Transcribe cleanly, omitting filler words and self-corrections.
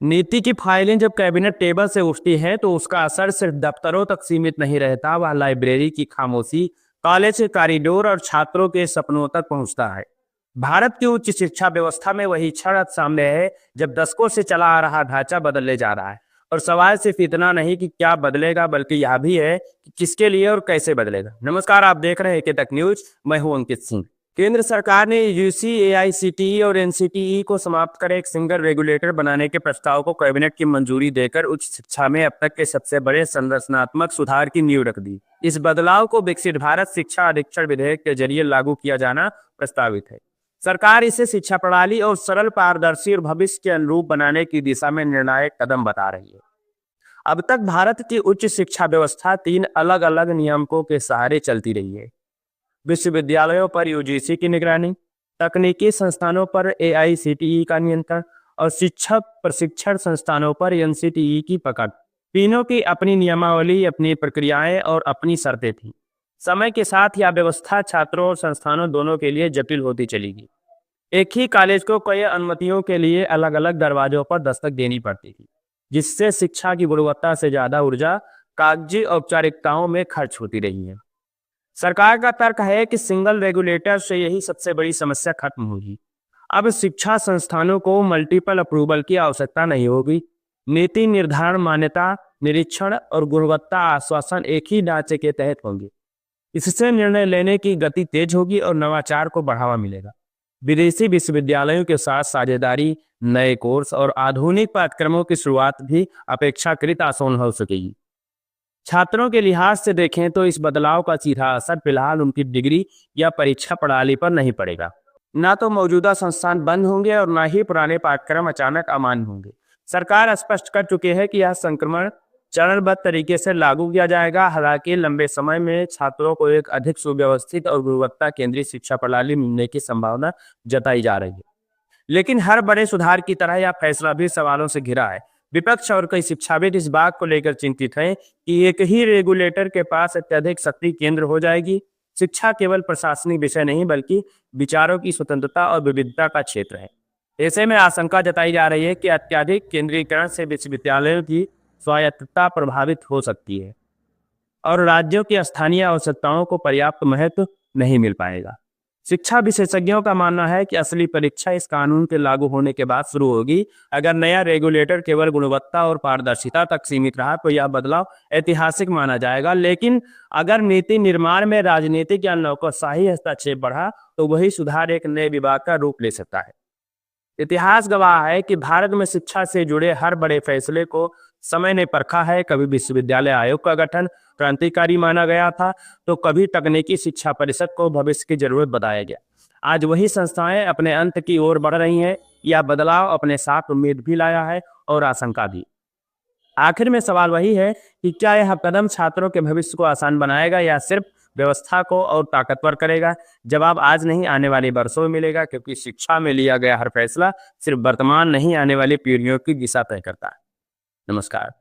नीति की फाइलें जब कैबिनेट टेबल से उठती हैं तो उसका असर सिर्फ दफ्तरों तक सीमित नहीं रहता, वह लाइब्रेरी की खामोशी, कॉलेज के कॉरिडोर और छात्रों के सपनों तक पहुंचता है। भारत की उच्च शिक्षा व्यवस्था में वही क्षण सामने है जब दशकों से चला आ रहा ढांचा बदलने जा रहा है। और सवाल सिर्फ इतना नहीं कि क्या बदलेगा, बल्कि यह भी है कि किसके लिए और कैसे बदलेगा। नमस्कार, आप देख रहे हैं के तक न्यूज। मैं हूं अंकित सिंह। केंद्र सरकार ने यूजी, एआईसीटीई और एनसीटीई को समाप्त कर एक सिंगल रेगुलेटर बनाने के प्रस्ताव को कैबिनेट की मंजूरी देकर उच्च शिक्षा में अब तक के सबसे बड़े संरचनात्मक सुधार की नींव रख दी। इस बदलाव को विकसित भारत शिक्षा अधिक्षण विधेयक के जरिए लागू किया जाना प्रस्तावित है। सरकार इसे शिक्षा प्रणाली और सरल, पारदर्शी और भविष्य के अनुरूप बनाने की दिशा में निर्णायक कदम बता रही है। अब तक भारत की उच्च शिक्षा व्यवस्था 3 अलग अलग नियामकों के सहारे चलती रही है। विश्वविद्यालयों पर यूजीसी की निगरानी, तकनीकी संस्थानों पर एआईसीटीई का नियंत्रण और शिक्षक प्रशिक्षण संस्थानों पर एनसीटीई की पकड़। तीनों की अपनी नियमावली, अपनी प्रक्रियाएं और अपनी शर्तें थीं। समय के साथ यह व्यवस्था छात्रों और संस्थानों दोनों के लिए जटिल होती चली गई। एक ही कॉलेज को कई अनुमतियों के लिए अलग अलग दरवाजों पर दस्तक देनी पड़ती थी, जिससे शिक्षा की गुणवत्ता से ज्यादा ऊर्जा कागजी औपचारिकताओं में खर्च होती रही है। सरकार का तर्क है कि सिंगल रेगुलेटर से यही सबसे बड़ी समस्या खत्म होगी। अब शिक्षा संस्थानों को मल्टीपल अप्रूवल की आवश्यकता नहीं होगी। नीति निर्धारण, मान्यता, निरीक्षण और गुणवत्ता आश्वासन एक ही ढांचे के तहत होंगे। इससे निर्णय लेने की गति तेज होगी और नवाचार को बढ़ावा मिलेगा। विदेशी विश्वविद्यालयों के साथ साझेदारी, नए कोर्स और आधुनिक पाठ्यक्रमों की शुरुआत भी अपेक्षाकृत आसान हो सकेगी। छात्रों के लिहाज से देखें तो इस बदलाव का सीधा असर फिलहाल उनकी डिग्री या परीक्षा प्रणाली पर नहीं पड़ेगा। ना तो मौजूदा संस्थान बंद होंगे और ना ही पुराने पाठ्यक्रम अचानक अमान्य होंगे। सरकार स्पष्ट कर चुकी है कि यह संक्रमण चरणबद्ध तरीके से लागू किया जाएगा। हालांकि लंबे समय में छात्रों को एक अधिक सुव्यवस्थित और गुणवत्ता केंद्रित शिक्षा प्रणाली मिलने की संभावना जताई जा रही है। लेकिन हर बड़े सुधार की तरह यह फैसला भी सवालों से घिरा है। विपक्ष और कई शिक्षाविद इस बात को लेकर चिंतित हैं कि एक ही रेगुलेटर के पास अत्यधिक शक्ति केंद्र हो जाएगी। शिक्षा केवल प्रशासनिक विषय नहीं, बल्कि विचारों की स्वतंत्रता और विविधता का क्षेत्र है। ऐसे में आशंका जताई जा रही है कि अत्यधिक केंद्रीकरण से विश्वविद्यालयों की स्वायत्तता प्रभावित हो सकती है और राज्यों की स्थानीय आवश्यकताओं को पर्याप्त महत्व नहीं मिल पाएगा। शिक्षा विशेषज्ञों का मानना है कि असली परीक्षा इस कानून के लागू होने के बाद शुरू होगी। अगर नया रेगुलेटर केवल गुणवत्ता और पारदर्शिता तक सीमित रहा तो यह बदलाव ऐतिहासिक माना जाएगा। लेकिन अगर नीति निर्माण में राजनीतिक या नौकरशाही हस्तक्षेप बढ़ा तो वही सुधार एक नए विभाग का रूप ले सकता है। इतिहास गवाह है कि भारत में शिक्षा से जुड़े हर बड़े फैसले को समय ने परखा है। कभी विश्वविद्यालय आयोग का गठन क्रांतिकारी माना गया था, तो कभी तकनीकी शिक्षा परिषद को भविष्य की जरूरत बताया गया। आज वही संस्थाएं अपने अंत की ओर बढ़ रही हैं। यह बदलाव अपने साथ उम्मीद भी लाया है और आशंका भी। आखिर में सवाल वही है कि क्या यह कदम छात्रों के भविष्य को आसान बनाएगा या सिर्फ व्यवस्था को और ताकतवर करेगा? जवाब आज नहीं, आने वाले वर्षों में मिलेगा, क्योंकि शिक्षा में लिया गया हर फैसला सिर्फ वर्तमान नहीं, आने वाली पीढ़ियों की दिशा तय करता है। नमस्कार।